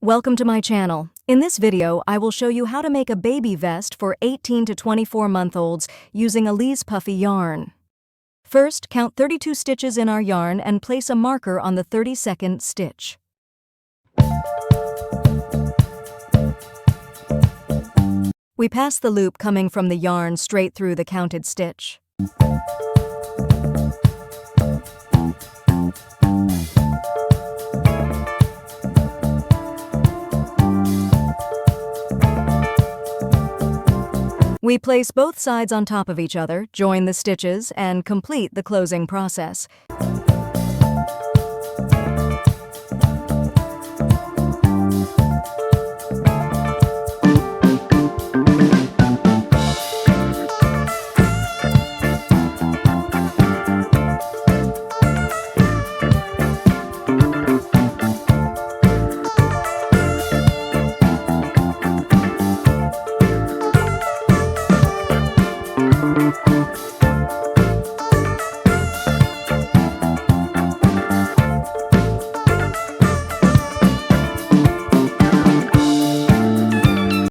Welcome to my channel. In this video, I will show you how to make a baby vest for 18 to 24-month-olds using Elise puffy yarn. First, count 32 stitches in our yarn and place a marker on the 32nd stitch. We pass the loop coming from the yarn straight through the counted stitch. We place both sides on top of each other, join the stitches, and complete the closing process.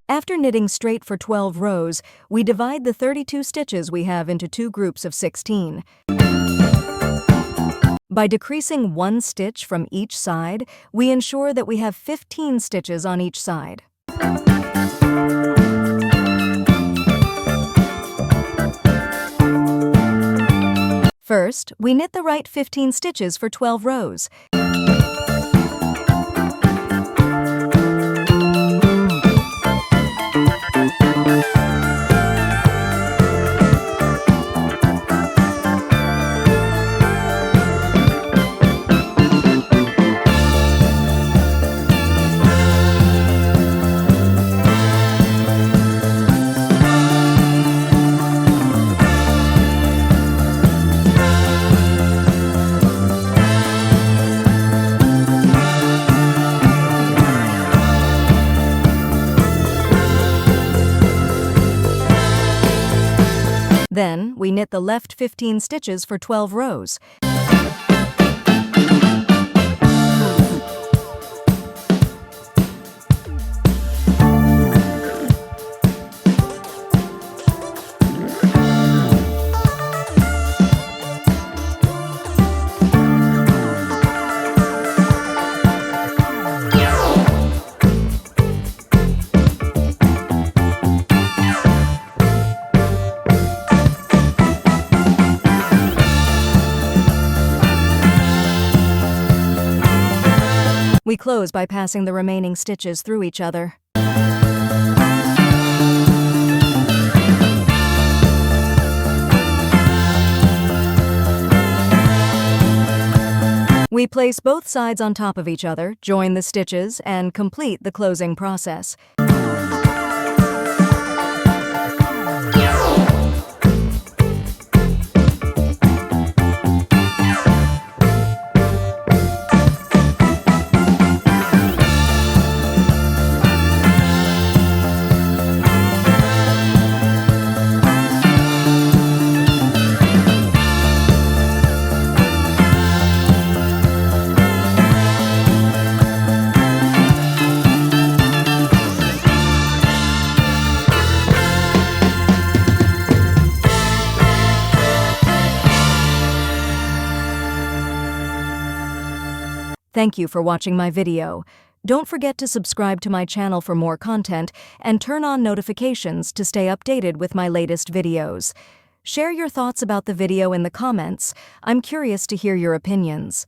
After knitting straight for 12 rows, we divide the 32 stitches we have into two groups of 16. By decreasing one stitch from each side, we ensure that we have 15 stitches on each side. First, we knit the right 15 stitches for 12 rows. Then, we knit the left 15 stitches for 12 rows. We close by passing the remaining stitches through each other. We place both sides on top of each other, join the stitches, and complete the closing process. Thank you for watching my video. Don't forget to subscribe to my channel for more content and turn on notifications to stay updated with my latest videos. Share your thoughts about the video in the comments. I'm curious to hear your opinions.